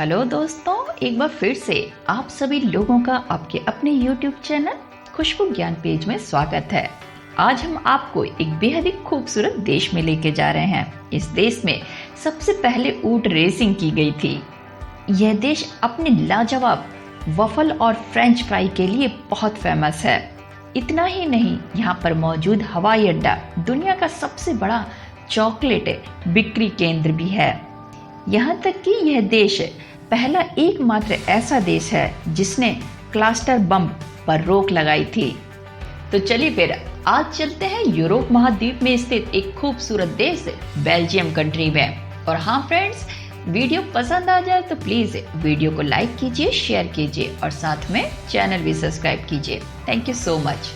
Hello दोस्तों, एक बार फिर से आप सभी लोगों का आपके अपने YouTube चैनल खुशबू ज्ञान पेज में स्वागत है। आज हम आपको एक बेहद ही खूबसूरत देश में लेके जा रहे हैं। इस देश में सबसे पहले ऊंट रेसिंग की गई थी। यह देश अपने लाजवाब वफल और फ्रेंच फ्राई के लिए बहुत फेमस है। इतना ही नहीं, यहाँ पर मौजूद हवाई अड्डा दुनिया का सबसे बड़ा चॉकलेट बिक्री केंद्र भी है। यहाँ तक कि यह देश पहला एकमात्र ऐसा देश है जिसने क्लस्टर बम पर रोक लगाई थी। तो चलिए फिर आज चलते हैं यूरोप महाद्वीप में स्थित एक खूबसूरत देश बेल्जियम कंट्री में। और हाँ फ्रेंड्स, वीडियो पसंद आ जाए तो प्लीज वीडियो को लाइक कीजिए, शेयर कीजिए और साथ में चैनल भी सब्सक्राइब कीजिए। Thank you so much.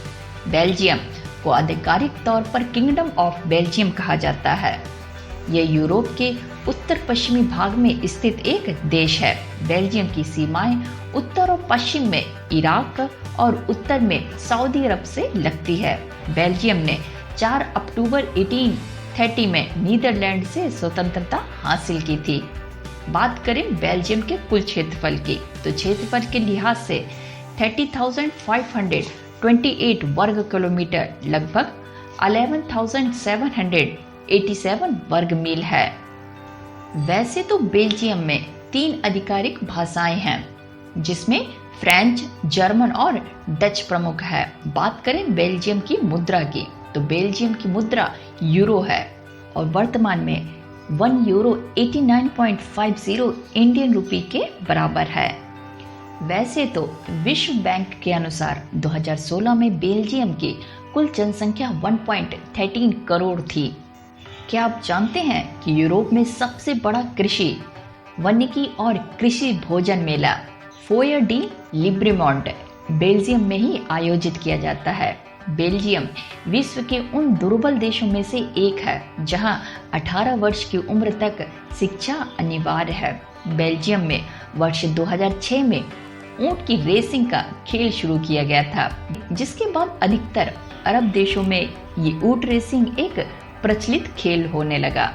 Belgium को आधिकारिक तौर पर किंगडम ऑफ बेल्जियम कहा जाता है। यह यूरोप के उत्तर पश्चिमी भाग में स्थित एक देश है। बेल्जियम की सीमाएं उत्तर और पश्चिम में इराक और उत्तर में सऊदी अरब से लगती है। बेल्जियम ने 4 अक्टूबर 1830 में नीदरलैंड से स्वतंत्रता हासिल की थी। बात करें बेल्जियम के कुल क्षेत्रफल की, तो क्षेत्रफल के लिहाज से 30,528 वर्ग किलोमीटर लगभग 11,787 वर्ग मील है। वैसे तो बेल्जियम में 3 आधिकारिक भाषाएं हैं, जिसमें फ्रेंच, जर्मन और डच प्रमुख है। बात करें बेल्जियम की मुद्रा की, तो बेल्जियम की मुद्रा यूरो है और वर्तमान में 1 यूरो 89.50 इंडियन रुपी के बराबर है। वैसे तो विश्व बैंक के अनुसार 2016 में बेल्जियम की कुल जनसंख्या 1.13 करोड़ थी। क्या आप जानते हैं कि यूरोप में सबसे बड़ा कृषि, वानिकी और कृषि भोजन मेला फोयर डी लिब्रेमॉन्ट बेल्जियम में ही आयोजित किया जाता है। बेल्जियम विश्व के उन दुर्बल देशों में से एक है जहां 18 वर्ष की उम्र तक शिक्षा अनिवार्य है। बेल्जियम में वर्ष 2006 में ऊंट की रेसिंग का खेल शुरू किया गया था, जिसके बाद अधिकतर अरब देशों में ये ऊंट रेसिंग एक प्रचलित खेल होने लगा।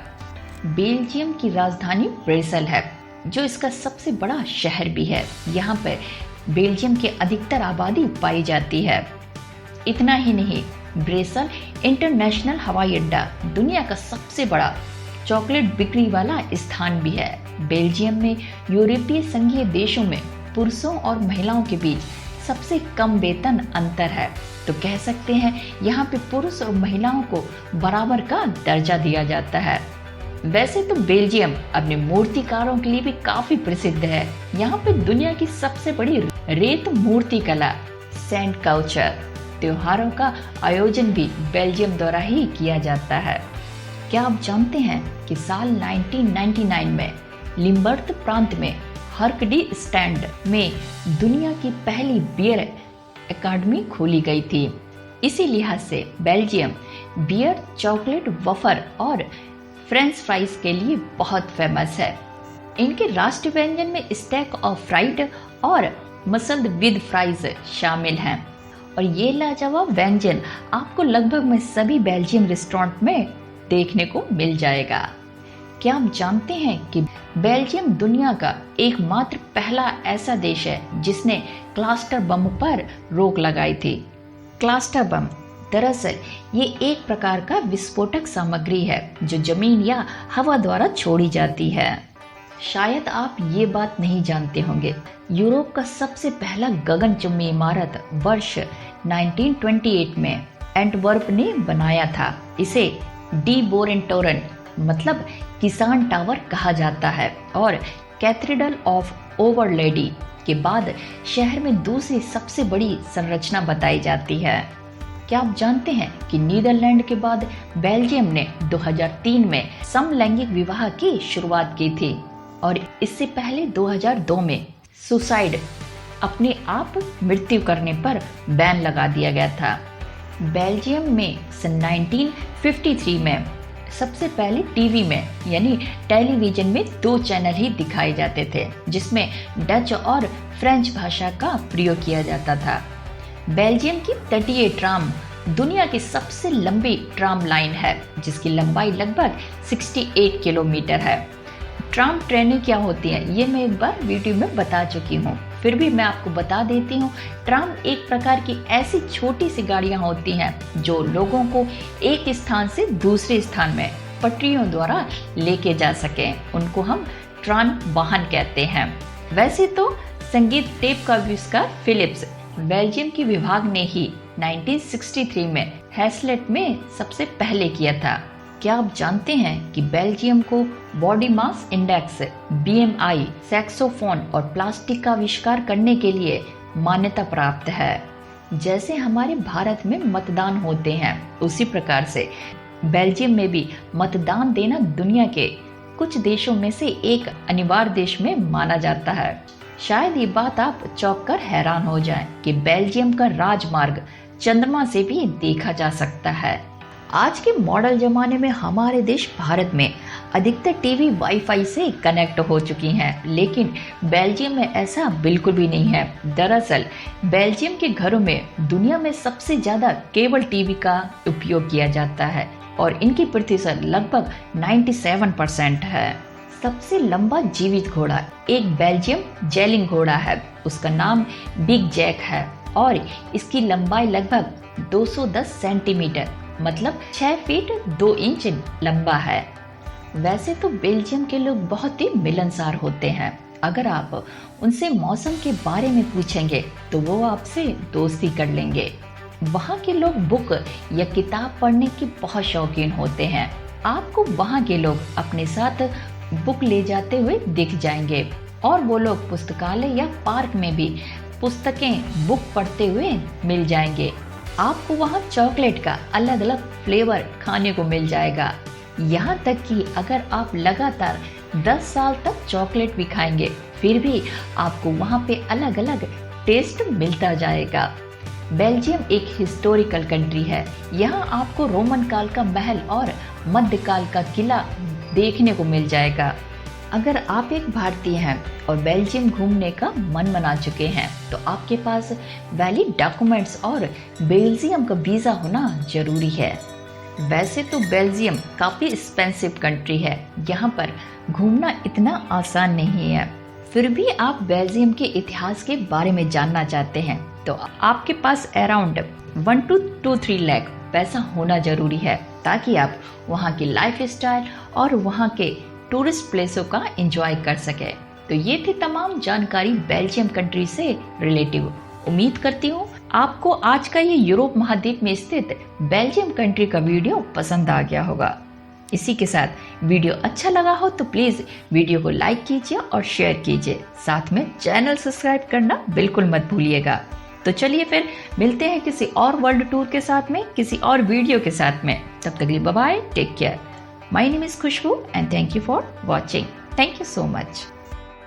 बेल्जियम की राजधानी ब्रेसल है, जो इसका सबसे बड़ा शहर भी है। यहाँ पर बेल्जियम की अधिकतर आबादी पाई जाती है। इतना ही नहीं, ब्रेसल इंटरनेशनल हवाई अड्डा दुनिया का सबसे बड़ा चॉकलेट बिक्री वाला स्थान भी है। बेल्जियम में यूरोपीय संघीय देशों में पुरुषों और महिलाओं के बीच सबसे कम वेतन अंतर है। तो कह सकते हैं यहाँ पे पुरुष और महिलाओं को बराबर का दर्जा दिया जाता है। वैसे तो बेल्जियम अपने मूर्तिकारों के लिए भी काफी प्रसिद्ध है। यहाँ पे दुनिया की सबसे बड़ी रेत मूर्ति कला सेंट काउचर त्योहारों का आयोजन भी बेल्जियम द्वारा ही किया जाता है। क्या आप जानते हैं कि साल 1999 में लिम्बर्ट प्रांत में हर्कडी स्टैंड में दुनिया की पहली बियर एकेडमी खोली गई थी। इसी लिहाज से बेल्जियम बियर, चॉकलेट, वफर और फ्रेंच फ्राइज के लिए बहुत फेमस है। इनके राष्ट्रीय व्यंजन में स्टेक ऑफ फ्राइड और मसल्ड विद फ्राइज शामिल हैं और ये लाजवाब व्यंजन आपको लगभग में सभी बेल्जियम रेस्टोरेंट में देखने को मिल जाएगा। क्या आप जानते हैं कि बेल्जियम दुनिया का एकमात्र पहला ऐसा देश है जिसने क्लस्टर बम पर रोक लगाई थी। क्लस्टर बम दरअसल ये एक प्रकार का विस्फोटक सामग्री है जो जमीन या हवा द्वारा छोड़ी जाती है। शायद आप ये बात नहीं जानते होंगे, यूरोप का सबसे पहला गगनचुंबी इमारत वर्ष 1928 में एंटवर्प ने बनाया था। इसे डी बोरेंटोरन मतलब किसान टावर कहा जाता है और कैथेड्रल ऑफ ओवर लेडी के बाद शहर में दूसरी सबसे बड़ी संरचना बताई जाती है। क्या आप जानते हैं कि नीदरलैंड के बाद बेल्जियम ने 2003 में समलैंगिक विवाह की शुरुआत की थी और इससे पहले 2002 में सुसाइड अपने आप मृत्यु करने पर बैन लगा दिया गया था। बेल्जियम में सन 1953 में सबसे पहले टीवी में यानी टेलीविजन में 2 चैनल ही दिखाए जाते थे, जिसमें डच और फ्रेंच भाषा का प्रयोग किया जाता था। बेल्जियम की तटीय ट्राम दुनिया की सबसे लंबी ट्राम लाइन है, जिसकी लंबाई लगभग 68 किलोमीटर है। ट्राम ट्रेनें क्या होती हैं ये मैं एक बार वीडियो में बता चुकी हूँ, फिर भी मैं आपको बता देती हूँ। ट्राम एक प्रकार की ऐसी छोटी सी गाड़ियाँ होती हैं जो लोगों को एक स्थान से दूसरे स्थान में पटरियों द्वारा लेके जा सकें। उनको हम ट्राम वाहन कहते हैं। वैसे तो संगीत टेप का आविष्कार फिलिप्स बेल्जियम की विभाग ने ही 1963 में हैसलेट में सबसे पहले किया था। क्या आप जानते हैं कि बेल्जियम को body mass index BMI, saxophone और प्लास्टिक का आविष्कार करने के लिए मान्यता प्राप्त है। जैसे हमारे भारत में मतदान होते हैं, उसी प्रकार से बेल्जियम में भी मतदान देना दुनिया के कुछ देशों में से एक अनिवार्य देश में माना जाता है। शायद ये बात आप चौंक कर हैरान हो जाएं कि बेल्जियम का राजमार्ग चंद्रमा से भी देखा जा सकता है। आज के मॉडल जमाने में हमारे देश भारत में अधिकतर टीवी वाईफाई से कनेक्ट हो चुकी हैं, लेकिन बेल्जियम में ऐसा बिल्कुल भी नहीं है। दरअसल बेल्जियम के घरों में दुनिया में सबसे ज्यादा केबल टीवी का उपयोग किया जाता है और इनकी प्रतिशत लगभग 97% है। सबसे लंबा जीवित घोड़ा एक बेल्जियम जेलिंग घोड़ा है। उसका नाम बिग जैक है और इसकी लंबाई लगभग 210 सेंटीमीटर मतलब 6 फीट 2 इंच लंबा है। वैसे तो बेल्जियम के लोग बहुत ही मिलनसार होते हैं। अगर आप उनसे मौसम के बारे में पूछेंगे तो वो आपसे दोस्ती कर लेंगे। वहाँ के लोग बुक या किताब पढ़ने की बहुत शौकीन होते हैं। आपको वहाँ के लोग अपने साथ बुक ले जाते हुए दिख जाएंगे और वो लोग पुस्तकालय या पार्क में भी पुस्तकें बुक पढ़ते हुए मिल जाएंगे। आपको वहाँ चॉकलेट का अलग अलग फ्लेवर खाने को मिल जाएगा। यहाँ तक कि अगर आप लगातार 10 साल तक चॉकलेट भी खाएंगे फिर भी आपको वहाँ पे अलग अलग टेस्ट मिलता जाएगा। बेल्जियम एक हिस्टोरिकल कंट्री है। यहाँ आपको रोमन काल का महल और मध्यकाल का किला देखने को मिल जाएगा। अगर आप एक भारतीय हैं और बेल्जियम घूमने का मन बना चुके हैं तो आपके पास वैलिड डॉक्यूमेंट्स और बेल्जियम का वीज़ा होना ज़रूरी है। वैसे तो बेल्जियम काफ़ी एक्सपेंसिव कंट्री है, यहाँ पर घूमना इतना आसान नहीं है। फिर भी आप बेल्जियम के इतिहास के बारे में जानना चाहते हैं तो आपके पास अराउंड 1 to 3 लाख पैसा होना ज़रूरी है ताकि आप वहाँ की लाइफ स्टाइल और वहाँ के टूरिस्ट प्लेसों का एंजॉय कर सके। तो ये थी तमाम जानकारी बेल्जियम कंट्री से रिलेटिव। उम्मीद करती हूँ आपको आज का ये यूरोप महाद्वीप में स्थित बेल्जियम कंट्री का वीडियो पसंद आ गया होगा। इसी के साथ वीडियो अच्छा लगा हो तो प्लीज वीडियो को लाइक कीजिए और शेयर कीजिए। साथ में चैनल सब्सक्राइब करना बिल्कुल मत भूलिएगा। तो चलिए फिर मिलते हैं किसी और वर्ल्ड टूर के साथ में, किसी और वीडियो के साथ में। तब तक के लिए bye bye, take care. My name is Khushbu and thank you for watching. Thank you so much.